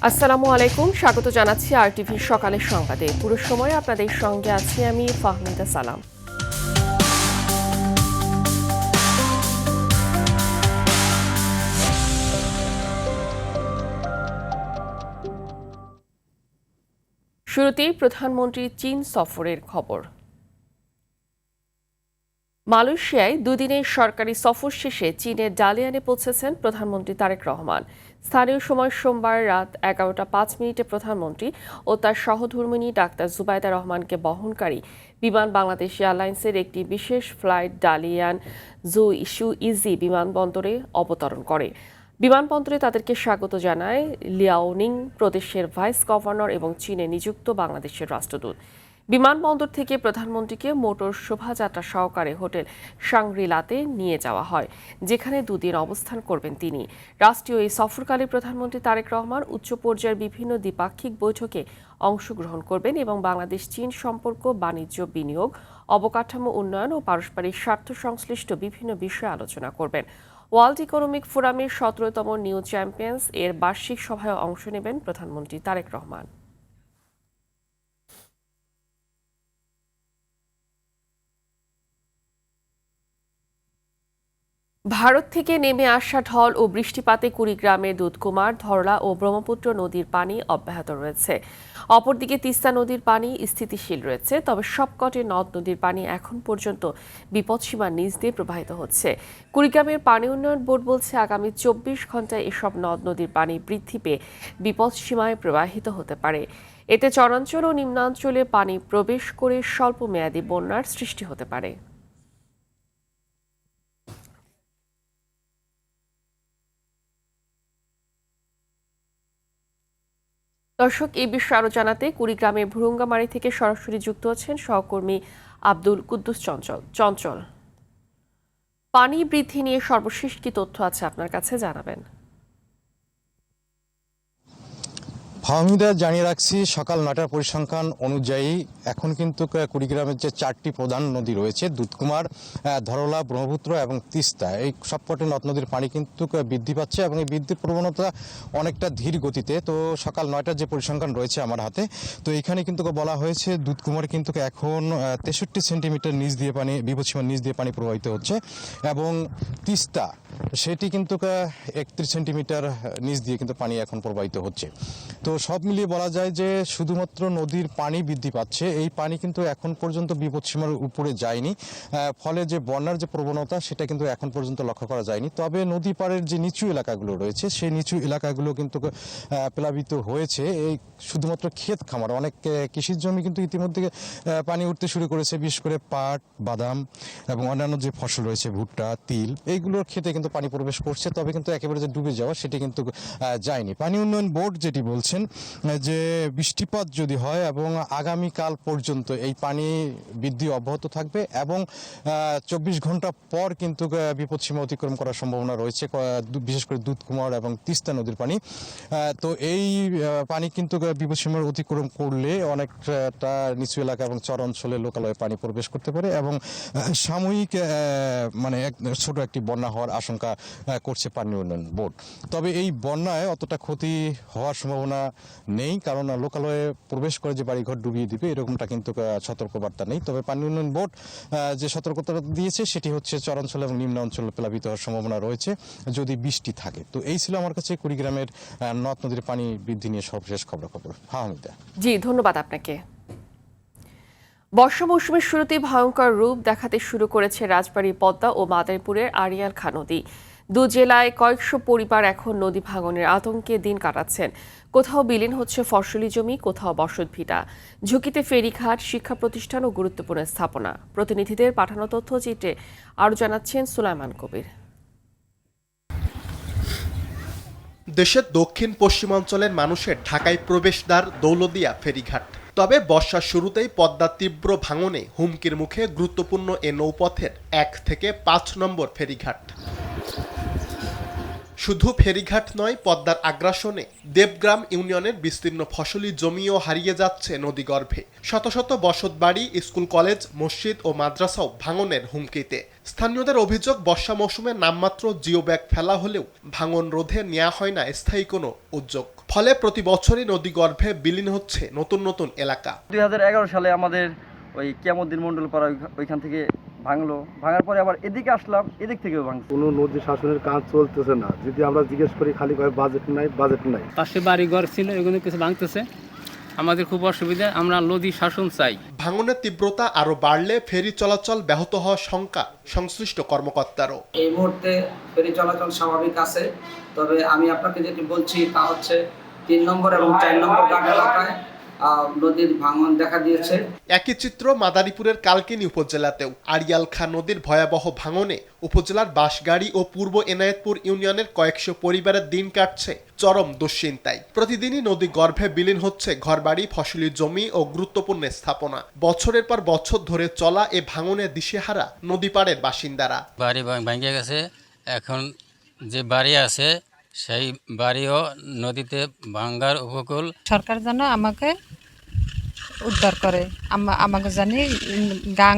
আসসালামু আলাইকুম, স্বাগত জানাচ্ছি আরটিভির সকালের সংবাদে। পুরো সময় আপনাদের সঙ্গে আছি আমি ফাহমিদা সালাম। শুরুতেই প্রধানমন্ত্রীর চীন সফরের খবর। মালয়েশিয়ায় দুদিনের সরকারি সফর শেষে চীনের ডালিয়ানে পৌঁছেছেন প্রধানমন্ত্রী তারেক রহমান। স্থানীয় সময় সোমবার রাত 11টা 5 মিনিটে প্রধানমন্ত্রী ও তার সহধর্মিণী ডাক্তার জুবাইদা রহমানকে বহনকারী বিমান বাংলাদেশ এয়ারলাইন্সের একটি বিশেষ ফ্লাইট ডালিয়ান জু ইস্যু ইজি বিমানবন্দরে অবতরণ করে। বিমানবন্দরে তাদেরকে স্বাগত জানায় লিয়াওনিং প্রদেশের ভাইস গভর্নর এবং চীনে নিযুক্ত বাংলাদেশের রাষ্ট্রদূত। বিমানবন্দর থেকে প্রধানমন্ত্রীকে মোটর শোভাযাত্রা সহকারে হোটেল শাংরি-লাতে নিয়ে যাওয়া হয়, যেখানে দুদিন অবস্থান করবেন তিনি। রাষ্ট্রীয় এই সফরকালে প্রধানমন্ত্রী তারেক রহমান উচ্চ পর্যায়ের বিভিন্ন দ্বিপাক্ষিক বৈঠকে অংশগ্রহণ করবেন এবং বাংলাদেশ চীন সম্পর্ক, বাণিজ্য, বিনিয়োগ, অবকাঠামো উন্নয়ন ও পারস্পরিক স্বার্থ সংশ্লিষ্ট বিভিন্ন বিষয়ে আলোচনা করবেন। ওয়ার্ল্ড ইকোনমিক ফোরামের 17তম নিউ চ্যাম্পিয়ন্স এর বার্ষিক সভায় অংশ নেবেন প্রধানমন্ত্রী তারেক রহমান। ভারত থেকে নেমে আসা ঢল ও বৃষ্টিপাতে কুড়িগ্রামের দুধকুমার, ধরলা ও ব্রহ্মপুত্র নদীর পানি অব্যাহত রয়েছে। অপরদিকে তিস্তা নদীর পানি স্থিতিশীল রয়েছে, তবে সবকটি নদ নদীর পানি এখন পর্যন্ত বিপদসীমার নিচ দিয়ে প্রবাহিত হচ্ছে। কুড়িগ্রামের পানি উন্নয়ন বোর্ড বলছে, আগামী 24 ঘন্টায় এসব নদ নদীর পানি বৃদ্ধি পেয়ে বিপদসীমায় প্রবাহিত হতে পারে। এতে চরাঞ্চল ও নিম্নাঞ্চলে পানি প্রবেশ করে স্বল্প মেয়াদী বন্যার সৃষ্টি হতে পারে। দর্শক, এই বিষয়ে আরো জানাতে কুড়িগ্রামের ভুরুঙ্গামারী থেকে সরাসরি যুক্ত আছেন সহকর্মী আব্দুল কুদ্দুস চঞ্চল। পানি বৃদ্ধি নিয়ে সর্বশেষ কি তথ্য আছে আপনার কাছে, জানাবেন। ফাহমিদা, জানিয়ে রাখছি সকাল 9টার পরিসংখ্যান অনুযায়ী এখন কিন্তু কুড়িগ্রামের যে 4টি প্রধান নদী রয়েছে, দুধকুমার, ধরলা, ব্রহ্মপুত্র এবং তিস্তা, এই সবকটি নদ নদীর পানি কিন্তু বৃদ্ধি পাচ্ছে এবং এই বৃদ্ধির প্রবণতা অনেকটা ধীর গতিতে। তো সকাল 9টার যে পরিসংখ্যান রয়েছে আমার হাতে, তো এখানে কিন্তু বলা হয়েছে দুধকুমার কিন্তু এখন 63 সেন্টিমিটার নিচ দিয়ে পানি, বিপদসীমার নিচ দিয়ে পানি প্রবাহিত হচ্ছে এবং তিস্তা সেটি কিন্তু 31 সেন্টিমিটার নিচ দিয়ে কিন্তু পানি এখন প্রবাহিত হচ্ছে। তো সব মিলিয়ে বলা যায় যে শুধুমাত্র নদীর পানি বৃদ্ধি পাচ্ছে, এই পানি কিন্তু এখন পর্যন্ত বিপদসীমার উপরে যায়নি, ফলে যে বন্যার যে প্রবণতা সেটা কিন্তু এখন পর্যন্ত লক্ষ্য করা যায়নি। তবে নদী পাড়ের যে নিচু এলাকাগুলো রয়েছে, সেই নিচু এলাকাগুলো কিন্তু প্লাবিত হয়েছে। এই শুধুমাত্র ক্ষেত খামার, অনেক কৃষির জমি কিন্তু ইতিমধ্যে পানি উঠতে শুরু করেছে, বিশেষ করে পাট, বাদাম এবং অন্যান্য যে ফসল রয়েছে, ভুট্টা, তিল, এইগুলোর ক্ষেতে কিন্তু পানি প্রবেশ করছে। তবে কিন্তু একেবারে যে ডুবে যাওয়া সেটি কিন্তু যায়নি। পানি উন্নয়ন বোর্ড যেটি বলছেন যে বৃষ্টিপাত যদি হয় এবং আগামীকাল পর্যন্ত এই পানি বৃদ্ধি অব্যাহত থাকবে এবং 24 ঘন্টা পর কিন্তু বিপদসীমা অতিক্রম করার সম্ভাবনা রয়েছে, বিশেষ করে দুধকুমার এবং তিস্তা নদীর পানি। তো এই পানি কিন্তু বিপদসীমার অতিক্রম করলে অনেকটা নিচু এলাকা এবং চর অঞ্চলে লোকালয়ে পানি প্রবেশ করতে পারে এবং সাময়িক মানে ছোট একটি বন্যা হওয়ার আশঙ্কা করছে পানি উন্নয়ন বোর্ড। তবে এই বন্যায় অতটা ক্ষতি হওয়ার সম্ভাবনা নেই, কারণ লোকালয়ে প্রবেশ করে যে বাড়িঘর ডুবিয়ে দিবে এরকমটা কিন্তু সতর্কবার্তা নেই। তবে পানি উন্নয়ন বোর্ড যে সতর্কতা দিয়েছে সেটি হচ্ছে চরাঞ্চল এবং নিম্ন অঞ্চলে প্লাবিত হওয়ার সম্ভাবনা রয়েছে যদি বৃষ্টি থাকে। তো এই ছিল আমার কাছে কুড়িগ্রামের নদ নদীর পানি বৃদ্ধি নিয়ে সর্বশেষ খবর। ফাহমিদা। জি, ধন্যবাদ আপনাকে। বর্ষা মৌসুমের শুরুতেই ভয়ঙ্কর রূপ দেখাতে শুরু করেছে রাজবাড়ী, পদ্মা ও মাদারীপুরের আড়িয়াল খাঁ নদী। দু জেলায় কয়েকশো পরিবার এখন নদী ভাঙনের আতঙ্কে দিন কাটাচ্ছেন। কোথাও বিলীন হচ্ছে ফসলি জমি, কোথাও বসতভিটা। ঝুঁকিতে ফেরিঘাট, শিক্ষা প্রতিষ্ঠান ও গুরুত্বপূর্ণ স্থাপনা। প্রতিনিধিদের পাঠানো তথ্যচিত্রে আরও জানাচ্ছেন সুলাইমান কবির। দেশের দক্ষিণ পশ্চিমাঞ্চলের মানুষের ঢাকায় প্রবেশদ্বার দৌলতদিয়া ফেরিঘাট। তবে বর্ষার শুরুতেই পদ্মার তীব্র ভাঙনে হুমকির মুখে গুরুত্বপূর্ণ এ নৌপথের 1 থেকে 5 নম্বর ফেরিঘাট। শুধু ফেরিঘাট নয়, পদ্মার আগ্রাসনে দেবগ্রাম ইউনিয়নের বিস্তীর্ণ ফসলি জমিও হারিয়ে যাচ্ছে নদীগর্ভে। শত শত বসতবাড়ি, স্কুল, কলেজ, মসজিদ ও মাদ্রাসাও ভাঙনের হুমকিতে। স্থানীয়দের অভিযোগ, বর্ষা মৌসুমে নামমাত্র জিও ব্যাগ ফেলা হলেও ভাঙন রোধে নেওয়া হয় না স্থায়ী কোনো উদ্যোগ। ফলে প্রতি বছরই নদীগর্ভে বিলীন হচ্ছে নতুন নতুন এলাকা। 2011 সালে আমাদের ওই কিয়ামউদ্দিন মণ্ডল পাড়া ওইখান থেকে ভাঙার পরে আবার এদিকে আসলাম, এদিক থেকেও ভাঙছে। কোনো নদী শাসনের কাজ চলতেছে না। যদি আমরা জিজ্ঞেস করি খালি বাজেট নাই। পাশে বাড়ি ঘর ছিল, এগুলো কিছু ভাঙতেছে, আমাদের খুব অসুবিধা, আমরা নদী শাসন চাই। ভাঙনের তীব্রতা আরো বাড়লে ফেরি চলাচল ব্যাহত হওয়ার শঙ্কা সংশ্লিষ্ট কর্মকর্তারও। এই মুহূর্তে ফেরি চলাচল স্বাভাবিক আছে, তবে আমি আপনাকে যেটি বলছি তা হচ্ছে 3 নম্বর এবং 4 নম্বর ঘাট এলাকায় নদীর ভাঙন দেখা দিয়েছে। একই চিত্র মাদারীপুরের কালকিনি উপজেলাতেও আড়িয়াল খাঁ নদীর ভয়াবহ ভাঙনে উপজেলার বাঁশগাড়ি ও পূর্ব এনায়েতপুর ইউনিয়নের কয়েকশো পরিবারের দিন কাটছে চরম দুশ্চিন্তায়। প্রতিদিনই নদী গর্ভে বিলীন হচ্ছে ঘরবাড়ি, ফসলি জমি ও গুরুত্বপূর্ণ স্থাপনা। বছরের পর বছর ধরে চলা এ ভাঙনে দিশেহারা নদী পাড়ের বাসিন্দারা। বাড়ি ভেঙে গেছে, এখন যে বাড়ি আছে সেই বাড়িও নদীতে ভাঙ্গার উপকূল। সরকার যেন আমাকে উদ্ধার করে, আমাকে জানি গাং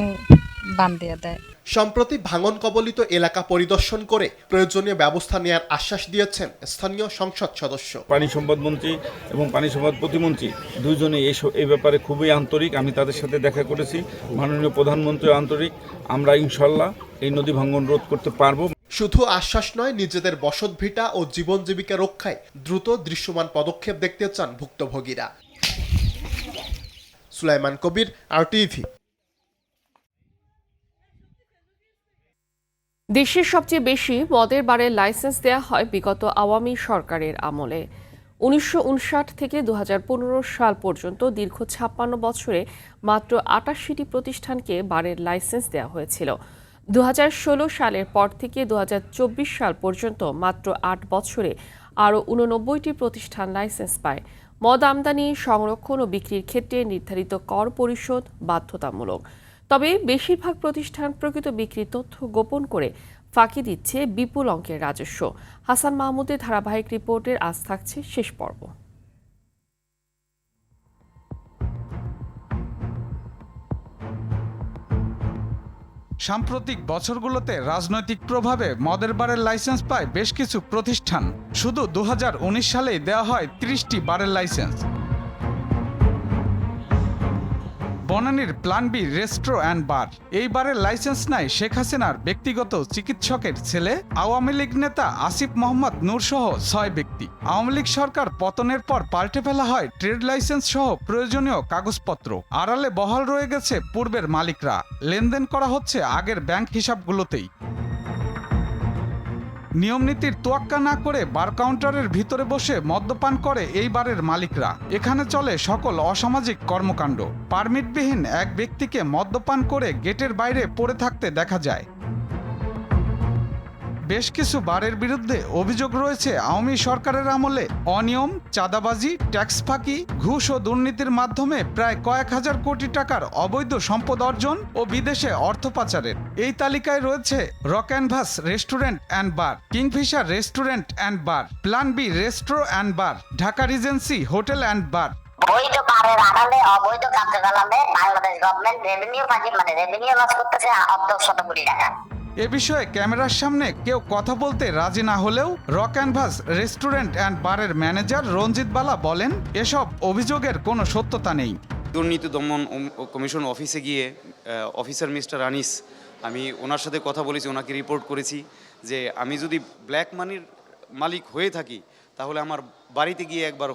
বান্ধিয়ে দেয়। সম্প্রতি ভাঙন কবলিত এলাকা পরিদর্শন করে প্রয়োজনীয় ব্যবস্থা নেওয়ার আশ্বাস দিয়েছেন স্থানীয় সংসদ সদস্য। পানি সম্পদ মন্ত্রী এবং পানি সম্পদ প্রতিমন্ত্রী দুইজনে এই ব্যাপারে খুবই আন্তরিক। আমি তাদের সাথে দেখা করেছি, মাননীয় প্রধানমন্ত্রী আন্তরিক। আমরা ইনশাল্লাহ এই নদী ভাঙন রোধ করতে পারবো। শুধু আশ্বাস নয়, নিজেদের বসতভিটা ও জীবন জীবিকা রক্ষায় দ্রুত দৃশ্যমান পদক্ষেপ দেখতে চান ভুক্তভোগীরা। সুলাইমান কবির, RTV। দেশের সবচেয়ে বেশি মদের বারের লাইসেন্স দেয়া হয় বিগত আওয়ামী সরকারের আমলে। 1959 থেকে 2015 সাল পর্যন্ত দীর্ঘ 56 বছরে মাত্র 88টি প্রতিষ্ঠানকে বারের লাইসেন্স দেওয়া হয়েছিল। 2016 সালের পর থেকে 2024 সাল পর্যন্ত মাত্র 8 বছরে আরও 89টি প্রতিষ্ঠান লাইসেন্স পায়। মদ আমদানি, সংরক্ষণ ও বিক্রির ক্ষেত্রে নির্ধারিত কর পরিশোধ বাধ্যতামূলক। তবে বেশিরভাগ প্রতিষ্ঠান প্রকৃত বিক্রির তথ্য গোপন করে ফাঁকি দিচ্ছে বিপুল অঙ্কের রাজস্ব। হাসান মাহমুদের ধারাবাহিক রিপোর্টের আজ থাকছে শেষ পর্ব। সাম্প্রতিক বছরগুলোতে রাজনৈতিক প্রভাবে মদের বারের লাইসেন্স পায় বেশ কিছু প্রতিষ্ঠান। শুধু 2019 সালেই দেওয়া হয় 30টি বারের লাইসেন্স। বনানীর plan B resto and bar. এই বারের লাইসেন্স নেয় শেখ হাসিনার ব্যক্তিগত চিকিৎসকের ছেলে আওয়ামী লীগ নেতা আসিফ মোহাম্মদ নূর সহ 6 ব্যক্তি। আওয়ামী লীগ সরকার পতনের পর পাল্টে ফেলা হয় ট্রেড লাইসেন্স সহ প্রয়োজনীয় কাগজপত্র। আড়ালে বহাল রয়ে গেছে পূর্বের মালিকরা। লেনদেন করা হচ্ছে আগের ব্যাংক হিসাবগুলোতেই। নিয়মনীতির তোয়াক্কা না করে বার কাউন্টারের ভিতরে বসে মদ্যপান করে এই বারের মালিকরা। এখানে চলে সকল অসামাজিক কর্মকাণ্ড। পারমিটবিহীন এক ব্যক্তিকে মদ্যপান করে গেটের বাইরে পড়ে থাকতে দেখা যায়। বেশ কিছু বারের বিরুদ্ধে অভিযোগ রয়েছে আওয়ামী সরকারের আমলে অনিয়ম, চাঁদাবাজি, ট্যাক্স ফাঁকি, ঘুষ ও দুর্নীতির মাধ্যমে প্রায় কয়েক হাজার কোটি টাকার অবৈধ সম্পদ অর্জন ও বিদেশে অর্থ পাচারের। এই তালিকায় রয়েছে Rock Canvas restaurant and bar, Kingfisher restaurant and bar, Plan B resto and bar, Dhaka Regency hotel and bar. বৈধ বারের আড়ালে অবৈধ কার্যকলাপে বাংলাদেশ গভর্নমেন্ট রেভিনিউ লস করতেছে অর্ধ শত কোটি টাকা। এ বিষয়ে ক্যামেরার সামনে কেউ কথা বলতে রাজি না হলেও রক ক্যানভাস রেস্টুরেন্ট অ্যান্ড বারের ম্যানেজার রঞ্জিত বালা বলেন, এসব অভিযোগের কোনো সত্যতা নেই। দুর্নীতি দমন কমিশন অফিসে গিয়ে অফিসার মিস্টার আনিস, আমি ওনার সাথে কথা বলেছি, ওনাকে রিপোর্ট করেছি যে আমি যদি ব্ল্যাক মানির মালিক হয়ে থাকি তাহলে আমার বাড়িতে গিয়ে একবার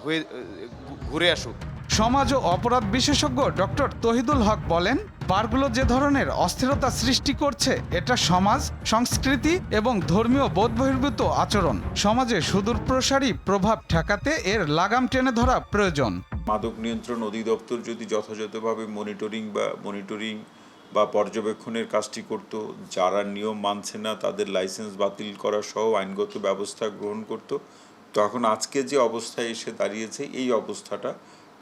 ঘুরে আসুক। সমাজ ও অপরাধ বিশেষজ্ঞ ডক্টর তহিদুল হক বলেন, বারগুলো যে ধরনের অস্থিরতা সৃষ্টি করছে এটা সমাজ, সংস্কৃতি এবং ধর্মীয় বোধ বহির্ভূত আচরণ। সমাজে সুদূরপ্রসারী প্রভাব ঠেকাতে এর লাগাম টেনে ধরা প্রয়োজন। মাদক নিয়ন্ত্রণ অধিদপ্তর যদি যথাযথভাবে মনিটরিং বা পর্যবেক্ষণের কাজটি করত, যারা নিয়ম মানছে না তাদের লাইসেন্স বাতিল করা সহ আইনগত ব্যবস্থা গ্রহণ করত, তখন আজকে যে অবস্থায় এসে দাঁড়িয়েছে এই অবস্থাটা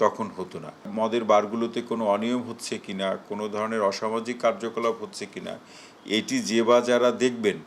তখন হতো না। মদের বারগুলোতে কোনো অনিয়ম হচ্ছে কিনা, কোনো ধরনের অসামাজিক কার্যকলাপ হচ্ছে কিনা, এটি যে বা যারা দেখবেন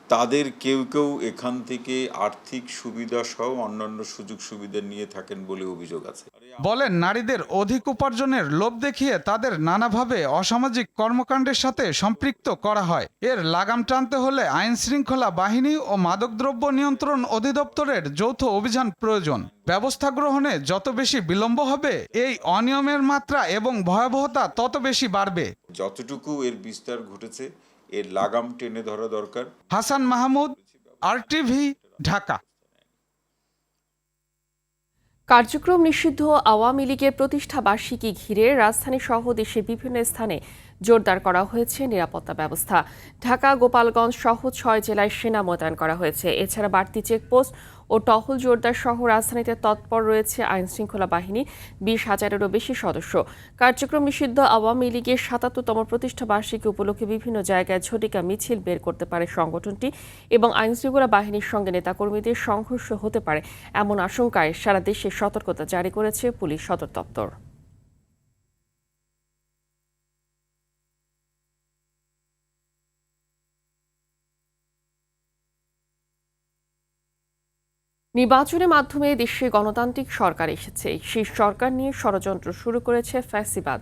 তাদের কেউ কেউ এখান থেকে আর্থিক সুবিধা সহ অন্যান্য সুযোগ সুবিধা নিয়ে থাকেন বলে অভিযোগ আছে। বলেন, নারীদের অধিক উপার্জনের লোভ দেখিয়ে তাদের নানাভাবে অসামাজিক কর্মকাণ্ডের সাথে সম্পৃক্ত করা হয়। এর লাগাম টানতে হলে আইন শৃঙ্খলা বাহিনী ও মাদকদ্রব্য নিয়ন্ত্রণ অধিদপ্তরের যৌথ অভিযান প্রয়োজন। ব্যবস্থা গ্রহণে যত বেশি বিলম্ব হবে, এই অনিয়মের মাত্রা এবং ভয়াবহতা তত বেশি বাড়বে। যতটুকু এর বিস্তার ঘটেছে এর লাগাম টেনে ধরা দরকার। হাসান মাহমুদ, RTV, ঢাকা। কার্যক্রম নিষিদ্ধ আওয়ামী লীগের প্রতিষ্ঠা বার্ষিকী ঘিরে রাজধানী সহ দেশের বিভিন্ন স্থানে জোরদার করা হয়েছে নিরাপত্তা ব্যবস্থা। ঢাকা, গোপালগঞ্জ সহ 6 জেলায় সেনা মোতায়েন করা হয়েছে। এছাড়া বাড়তি চেকপোস্ট ও টহল জোরদার সহ রাজধানীতে তৎপর রয়েছে আইন শৃঙ্খলা বাহিনী 20,000-এরও বেশি সদস্য। কার্যক্রম নিষিদ্ধ আওয়ামী লীগের 77তম প্রতিষ্ঠা বার্ষিকী উপলক্ষে বিভিন্ন জায়গায় ঝটিকা মিছিল বের করতে পারে সংগঠনটি এবং আইন শৃঙ্খলা বাহিনীর সঙ্গে নেতাকর্মীদের সংঘর্ষ হতে পারে এমন আশঙ্কায় সারা দেশে সতর্কতা জারি করেছে পুলিশ সদর দপ্তর। নির্বাচনের মাধ্যমে দেশে গণতান্ত্রিক সরকার এসেছে, সেই সরকার নিয়ে ষড়যন্ত্র শুরু করেছে ফ্যাসিবাদ।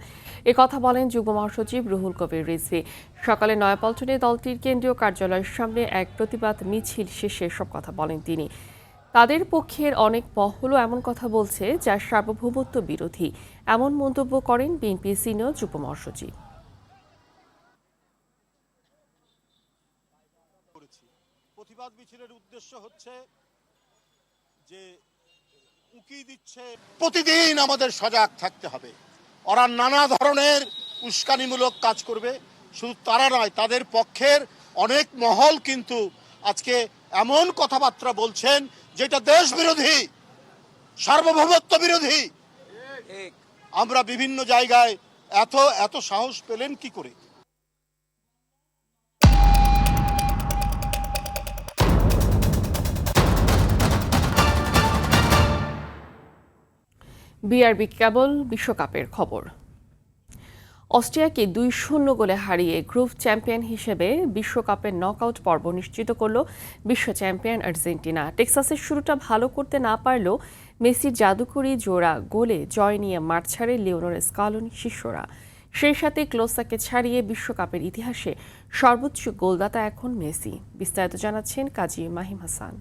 কথা বলেন যুগ্ম মহাসচিব রুহুল কবির রিজভী। সকালে নয়াপল্টনে দলটির কেন্দ্রীয় কার্যালয়ের সামনে এক প্রতিবাদ মিছিল শেষে এসব কথা বলেন তিনি। তাদের পক্ষের অনেক মহলও এমন কথা বলছে যা সার্বভৌমত্ব বিরোধী, এমন মন্তব্য করেন বিএনপি সিনিয়র যুগ্ম মহাসচিব। প্রতিবাদ মিছিলের উদ্দেশ্য হচ্ছে যে উকি দিচ্ছে, প্রতিদিন আমাদের সজাগ থাকতে হবে। ওরা নানা ধরনের উস্কানিমূলক কাজ করবে, শুধু তারা নয়, তাদের পক্ষের অনেক মহল কিন্তু আজকে এমন কথাবার্তা বলছেন যেটা দেশ বিরোধী, সার্বভৌমত্ব বিরোধী। আমরা বিভিন্ন জায়গায় এত সাহস পেলেন কি করে? বিআরবি কেবল বিশ্বকাপের খবর। অস্ট্রিয়াকে 2-0 গোলে হারিয়ে গ্রুপ চ্যাম্পিয়ন হিসেবে বিশ্বকাপের নকআউট পর্ব নিশ্চিত করল বিশ্ব চ্যাম্পিয়ন আর্জেন্টিনা। টেক্সাসের শুরুটা ভালো করতে না পারলেও মেসির জাদুকরি জোড়া গোলে জয় নিয়ে মাঠ ছাড়ে লিওনেল স্কালোনি শিষ্যরা। সেই সাথে ক্লোসাকে ছাড়িয়ে বিশ্বকাপের ইতিহাসে সর্বোচ্চ গোলদাতা এখন মেসি। বিস্তারিত জানাচ্ছেন কাজী মাহিম হাসান।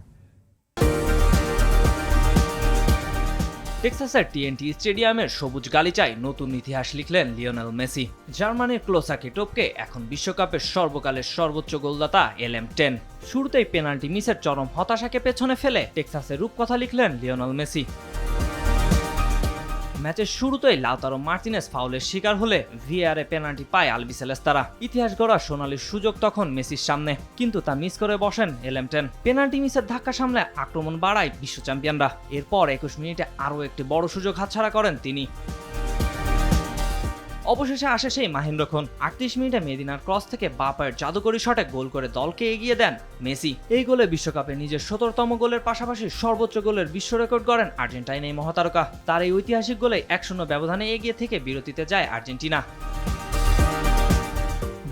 টেক্সাসের TNT স্টেডিয়ামের সবুজ গালিচায় নতুন ইতিহাস লিখলেন লিওনেল মেসি। জার্মানির ক্লোসাকে টপকে এখন বিশ্বকাপের সর্বকালের সর্বোচ্চ গোলদাতা LM10। শুরুতেই পেনাল্টি মিসের চরম হতাশাকে পেছনে ফেলে টেক্সাসের রূপকথা লিখলেন লিওনেল মেসি। ম্যাচের শুরুতেই লাউতারো মার্টিনেজ ফাউলের শিকার হলে VAR-এ পেনাল্টি পায় আলবিসেলেস্তারা। ইতিহাস গড়ার সোনালি সুযোগ তখন মেসির সামনে, কিন্তু তা মিস করে বসেন LM10। পেনাল্টি মিসের ধাক্কা সামলে আক্রমণ বাড়ায় বিশ্ব চ্যাম্পিয়নরা। এরপর 21 মিনিটে আরও একটি বড় সুযোগ হাতছাড়া করেন তিনি। অবশেষে আসে সেই মাহেন্দ্রক্ষণ। 38 মিনিটে মেদিনার ক্রস থেকে বাঁ পায়ের জাদুকরি শটে গোল করে দলকে এগিয়ে দেন মেসি। এই গোলে বিশ্বকাপে নিজের 17তম গোলের পাশাপাশি সর্বোচ্চ গোলের বিশ্ব রেকর্ড গড়েন আর্জেন্টাইন এই মহাতারকা। তার এই ঐতিহাসিক গোলে 1-0 ব্যবধানে এগিয়ে থেকে বিরতিতে যায় আর্জেন্টিনা।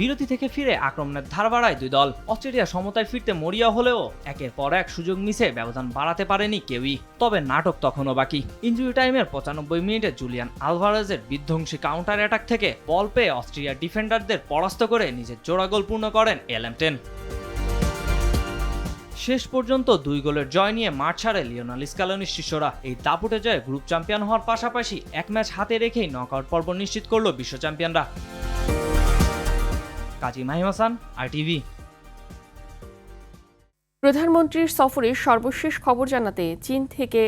বিরতি থেকে ফিরে আক্রমণের ধার বাড়ায় দুই দল। অস্ট্রেলিয়া সমতায় ফিরতে মরিয়া হলেও একের পর এক সুযোগ মিসে ব্যবধান বাড়াতে পারেনি কেউই। তবে নাটক তখনও বাকি। ইনজুরি টাইমের 95 মিনিটে জুলিয়ান আলভারেজের বিধ্বংসী কাউন্টার অ্যাটাক থেকে বল পেয়ে অস্ট্রেলিয়ার ডিফেন্ডারদের পরাস্ত করে নিজের জোড়া গোল পূর্ণ করেন LM10। শেষ পর্যন্ত 2 গোলের জয় নিয়ে মাঠ ছাড়ে লিওনেল স্কালোনির শিষ্যরা। এই দাপুটে জয়ে গ্রুপ চ্যাম্পিয়ন হওয়ার পাশাপাশি এক ম্যাচ হাতে রেখেই নকআউট পর্ব নিশ্চিত করল বিশ্ব চ্যাম্পিয়নরা। কাজী মাহিম হাসান, RTV। প্রধানমন্ত্রীর সফরের সর্বশেষ খবর জানাতে চীন থেকে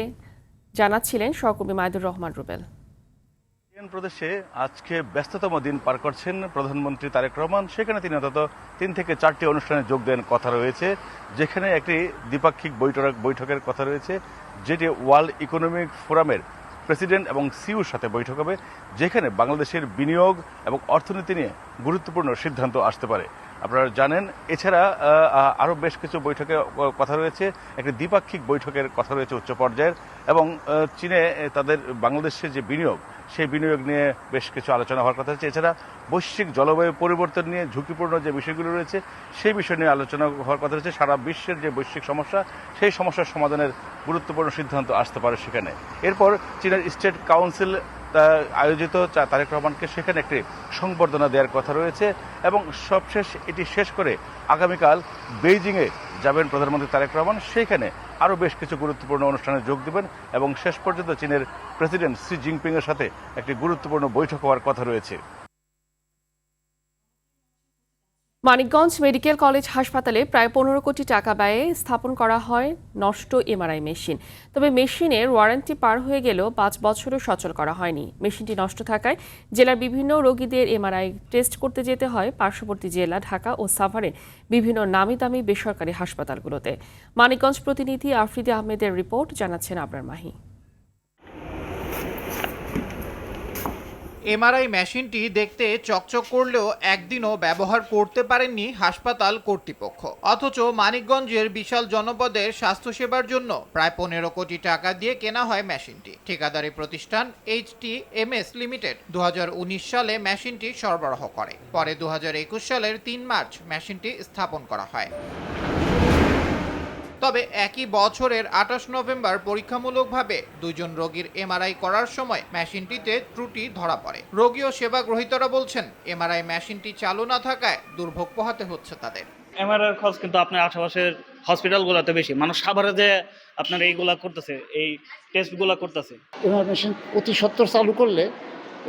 জানাচ্ছিলেন সহকর্মী মাইদুর রহমান রুবেল। প্রদেশে আজকে ব্যস্ততম দিন পার করছেন প্রধানমন্ত্রী তারেক রহমান। সেখানে তিনি অন্তত 3 থেকে 4টি অনুষ্ঠানে যোগ দেন কথা রয়েছে, যেখানে একটি দ্বিপাক্ষিক বৈঠকের কথা রয়েছে, যেটি ওয়ার্ল্ড ইকোনমিক ফোরামের প্রেসিডেন্ট এবং সিইওর সাথে বৈঠক হবে, যেখানে বাংলাদেশের বিনিয়োগ এবং অর্থনীতি নিয়ে গুরুত্বপূর্ণ সিদ্ধান্ত আসতে পারে। আপনারা জানেন। এছাড়া আরও বেশ কিছু বৈঠকে কথা রয়েছে, একটি দ্বিপাক্ষিক বৈঠকের কথা রয়েছে উচ্চ পর্যায়ের, এবং চীনে তাদের বাংলাদেশে যে বিনিয়োগ, সেই বিনিয়োগ নিয়ে বেশ কিছু আলোচনা হওয়ার কথা হচ্ছে। এছাড়া বৈশ্বিক জলবায়ু পরিবর্তন নিয়ে ঝুঁকিপূর্ণ যে বিষয়গুলো রয়েছে সেই বিষয় নিয়ে আলোচনা হওয়ার কথা রয়েছে। সারা বিশ্বের যে বৈশ্বিক সমস্যা, সেই সমস্যার সমাধানের গুরুত্বপূর্ণ সিদ্ধান্ত আসতে পারে সেখানে। এরপর চীনের স্টেট কাউন্সিল আয়োজিত তারেক রহমানকে সেখানে একটি সংবর্ধনা দেওয়ার কথা রয়েছে, এবং সবশেষ এটি শেষ করে আগামীকাল বেইজিংয়ে যাবেন প্রধানমন্ত্রী তারেক রহমান। সেইখানে আরও বেশ কিছু গুরুত্বপূর্ণ অনুষ্ঠানে যোগ দেবেন, এবং শেষ পর্যন্ত চীনের প্রেসিডেন্ট শি জিনপিংয়ের সাথে একটি গুরুত্বপূর্ণ বৈঠক হওয়ার কথা রয়েছে। মানিকগঞ্জ মেডিকেল কলেজ হাসপাতালে প্রায় 15 কোটি টাকা ব্যয়ে স্থাপন করা হয় নষ্ট এমআরআই মেশিন। তবে মেশিনের ওয়ারেন্টি পার হয়ে গেলেও 5 বছরও সচল করা হয়নি। মেশিনটি নষ্ট থাকায় জেলার বিভিন্ন রোগীদের এমআরআই টেস্ট করতে যেতে হয় পার্শ্ববর্তী জেলা ঢাকা ও সাভারের বিভিন্ন নামি দামি বেসরকারি হাসপাতালগুলোতে। মানিকগঞ্জ প্রতিনিধি আফ্রিদি আহমেদের রিপোর্ট, জানাচ্ছেন আবরার মাহি। এমআরআই মেশিনটি দেখতে চকচক করলেও একদিনও ব্যবহার করতে পারেননি হাসপাতাল কর্তৃপক্ষ। অথচ মানিকগঞ্জের বিশাল জনপদের স্বাস্থ্যসেবার জন্য প্রায় 15 কোটি টাকা দিয়ে কেনা হয় মেশিনটি। ঠিকাদারি প্রতিষ্ঠান HTMS লিমিটেড 2019 সালে মেশিনটি সরবরাহ করে। পরে 2021 সালের 3 মার্চ মেশিনটি স্থাপন করা হয়। তবে একই বছরের 28 নভেম্বর পরীক্ষামূলকভাবে 2 জন রোগীর এমআরআই করার সময় মেশিনটিতে ত্রুটি ধরা পড়ে। রোগী ও সেবা গ্রহীতারা বলছেন, এমআরআই মেশিনটি চালু না থাকায় দুর্ভোগ পোহাতে হচ্ছে তাদের। এমআরআই খরচ কিন্তু আপনার আশেপাশের হসপিটালগুলোতে বেশি, মানুষ সাভারে যে আপনার এইগুলা করতেছে, এই টেস্টগুলো করতেছে। এমআরআই মেশিন অতি সত্বর চালু করলে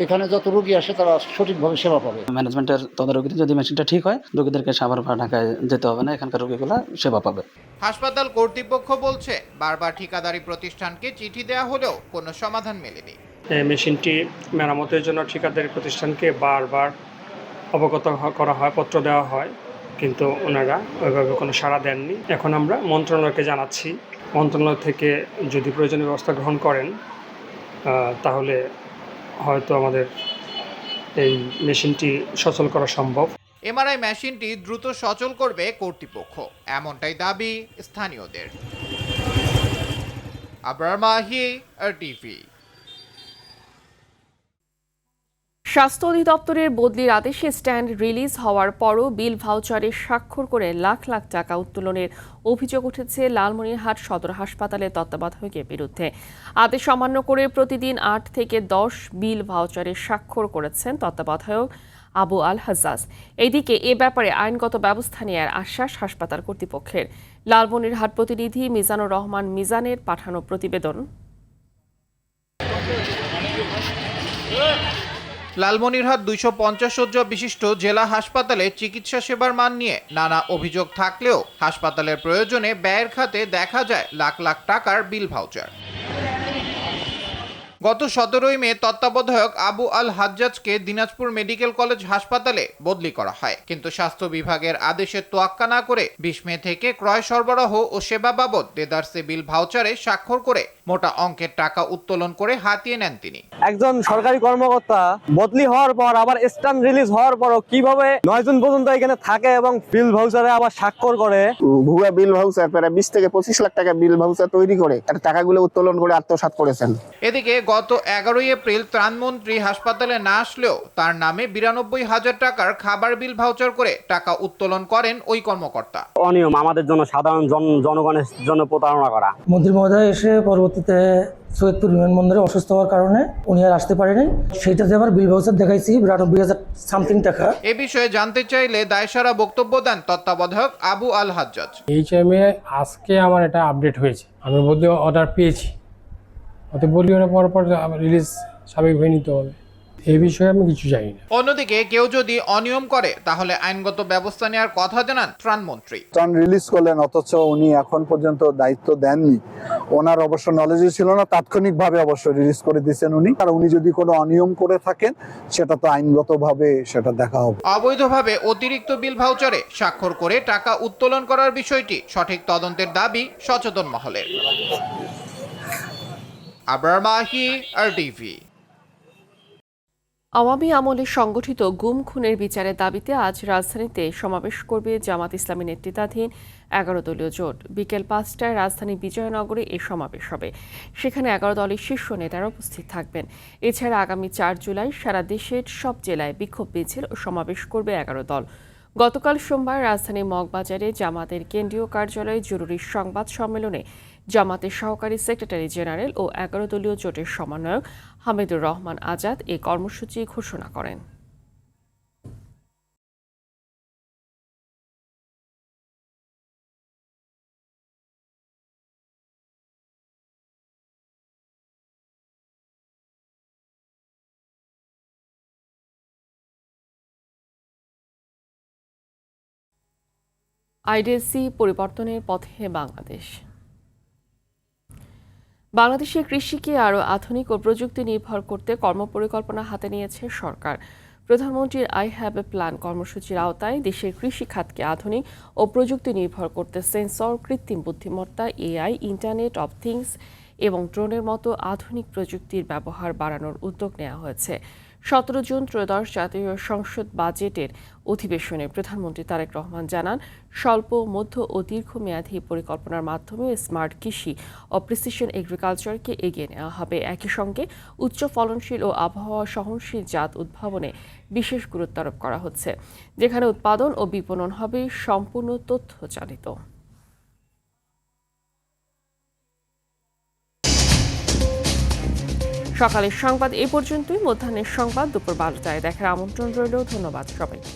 এখানে যত রোগী আসে তারা সঠিকভাবে সেবা পাবে। ম্যানেজমেন্টের তদারকিতে যদি মেশিনটা ঠিক হয়, রোগীদেরকে সাভার বা ঢাকায় যেতে হবে না, এখানকার রোগীগুলো সেবা পাবে। হাসপাতাল কর্তৃপক্ষ বলছে, বারবার ঠিকাদারি প্রতিষ্ঠানকে চিঠি দেওয়া হলেও কোনো সমাধান মেলেনি। মেশিনটি মেরামতের জন্য ঠিকাদারি প্রতিষ্ঠানকে বারবার অবগত করা হয়, পত্র দেওয়া হয়, কিন্তু ওনারা ওইভাবে কোনো সাড়া দেননি। এখন আমরা মন্ত্রণালয়কে জানাচ্ছি, মন্ত্রণালয় থেকে যদি প্রয়োজনীয় ব্যবস্থা গ্রহণ করেন তাহলে হয়তো আমাদের এই মেশিনটি সচল করা সম্ভব। এমআরআই মেশিনটি দ্রুত সচল করবে কর্তৃপক্ষ, এমনটাই দাবি স্থানীয়দের। আবরার মাহি, RTV। স্বাস্থ্য অধিদপ্তরের বদলির আদেশে স্ট্যান্ড রিলিজ হওয়ার পরও বিল ভাউচারে স্বাক্ষর করে লাখ লাখ টাকা উত্তোলনের অভিযোগ উঠেছে লালমনিরহাট সদর হাসপাতালের তত্ত্বাবধায়কের বিরুদ্ধে। আদেশ অমান্য করে প্রতিদিন 8 থেকে 10 বিল ভাউচারে স্বাক্ষর করেছেন তত্ত্বাবধায়ক আবু আল হাজ্জাজ। এদিকে এ ব্যাপারে আইনগত ব্যবস্থা নেওয়ার আশ্বাস হাসপাতাল কর্তৃপক্ষের। লালমনিরহাট প্রতিনিধি মিজানুর রহমান মিজানের পাঠানো প্রতিবেদন। লালমনিরহাট 250 শয্যা বিশিষ্ট জেলা হাসপাতালে চিকিৎসা সেবার মান নিয়ে নানা অভিযোগ থাকলেও হাসপাতালের প্রয়োজনে ব্যয়ের খাতে দেখা যায় লাখ লাখ টাকার বিল ভাউচার। গত 17 মে তত্ত্বাবধায়ক আবু আল হাজ্জাজকে দিনাজপুর মেডিকেল কলেজ হাসপাতালে বদলি করা হয়, কিন্তু স্বাস্থ্য বিভাগের আদেশের তোয়াক্কা না করে 20 মে থেকে ক্রয় সরবরাহ ও সেবা বাবদ দেদারসে বিল ভাউচারে স্বাক্ষর করে মোটা অঙ্কের টাকা উত্তোলন করে হাতিয়ে নেন তিনি। একজন সরকারি কর্মকর্তা বদলি হওয়ার পর আবার স্ট্যান্ড রিলিজ হওয়ার পরও কিভাবে 9 জন পর্যন্ত এখানে থাকে এবং বিল ভাউচারে আবার স্বাক্ষর করে? ভুয়া বিল ভাউচার প্রায় 20 থেকে 25 লাখ টাকা বিল ভাউচার তৈরি করে টাকাগুলো উত্তোলন করে আত্মসাৎ করেছেন। এদিকে গত 11 এপ্রিল ত্রাণমন্ত্রী হাসপাতালে না আসলেও তার নামে 92,000 টাকার খাবার বিল ভাউচার করে টাকা উত্তোলন করেন ওই কর্মকর্তা। অনিয়ম, আমাদের জন্য সাধারণ জনগণের জন্য প্রতারণা করা। মন্ত্রী মহোদয় এসে পরবর্তীতে সৈয়দপুর বিমানবন্দরে অসুস্থ হওয়ার কারণে উনি আর আসতে পারেনি, সেইটাতে আবার বিল ভাউচার দেখাইছি 92,000 সামথিং টাকা। এ বিষয়ে জানতে চাইলে দায়সারা বক্তব্য দেন তত্ত্বাবধায়ক আবু আল হাজ্জাজ। HMA আজকে আমার এটা আপডেট হয়েছে, আমি বদলি অর্ডার পেয়েছি, অত বদলি হওয়ার পর রিলিজ স্বাভাবিক হয়ে নিতে হবে, এই বিষয়ে আমি কিছু জানি না। অন্যদিকে কেউ যদি অনিয়ম করে তাহলে আইনগত ব্যবস্থা নেওয়ার কথা জানান ত্রাণমন্ত্রী। ত্রাণ রিলিজ করলেন অথচ উনি এখন পর্যন্ত দায়িত্ব দেননি, ওনার অবশ্য নলেজই ছিল না, তাৎক্ষণিকভাবে অবশ্য রিলিজ করে দিয়েছেন উনি। আর উনি যদি কোনো অনিয়ম করে থাকেন সেটা তো আইনগতভাবে সেটা দেখা হবে। অবৈধভাবে অতিরিক্ত বিল ভাউচারে স্বাক্ষর করে টাকা উত্তোলন করার বিষয়টি সঠিক তদন্তের দাবি সচেতন মহলের। আবরার মাহি, RTV। আওয়ামী আমলে সংগঠিত গুম খুনের বিচারের দাবিতে আজ রাজধানীতে সমাবেশ করবে জামাত ইসলামী নেতৃত্বাধীন 11 দলীয় জোট। বিকেল 5টায় রাজধানী বিজয়নগরে এই সমাবেশ হবে। সেখানে 11 দলের শীর্ষ নেতারা উপস্থিত থাকবেন। এছাড়া আগামী 4 জুলাই সারা দেশের সব জেলায় বিক্ষোভ মিছিল ও সমাবেশ করবে 11 দল। গতকাল সোমবার রাজধানীর মগবাজারে জামাতের কেন্দ্রীয় কার্যালয়ে জরুরি সংবাদ সম্মেলনে জামাতের সহকারী সেক্রেটারি জেনারেল ও 11 দলীয় জোটের সমন্বয়ক হামিদুর রহমান আজাদ এই কর্মসূচি ঘোষণা করেন। আইডিএসসি পরিবর্তনের পথে বাংলাদেশ। বাংলাদেশের কৃষিকে আরও আধুনিক ও প্রযুক্তি নির্ভর করতে কর্মপরিকল্পনা হাতে নিয়েছে সরকার। প্রধানমন্ত্রীর আই হ্যাভ এ প্ল্যান কর্মসূচির আওতায় দেশের কৃষি খাতকে আধুনিক ও প্রযুক্তি নির্ভর করতে সেন্সর, কৃত্রিম বুদ্ধিমত্তা, এআই, ইন্টারনেট অব থিংস এবং ড্রোনের মতো আধুনিক প্রযুক্তির ব্যবহার বাড়ানোর উদ্যোগ নেওয়া হয়েছে। 17 জুন ত্রয়োদশ জাতীয় সংসদ বাজেটের অধিবেশনে প্রধানমন্ত্রী তারেক রহমান জানান, স্বল্প, মধ্য ও দীর্ঘমেয়াদী পরিকল্পনার মাধ্যমে স্মার্ট কৃষি ও প্রিসিশন এগ্রিকালচারকে এগিয়ে নেওয়া হবে। একই সঙ্গে উচ্চ ফলনশীল ও আবহাওয়া সহনশীল জাত উদ্ভাবনে বিশেষ গুরুত্ব আরোপ করা হচ্ছে, যেখানে উৎপাদন ও বিপণন হবে সম্পূর্ণ তথ্য চালিত। সকালের সংবাদ এ পর্যন্তই। মধ্যাহ্নের সংবাদ দুপুর 12টায় দেখার আমন্ত্রণ রইল। ধন্যবাদ সবাইকে।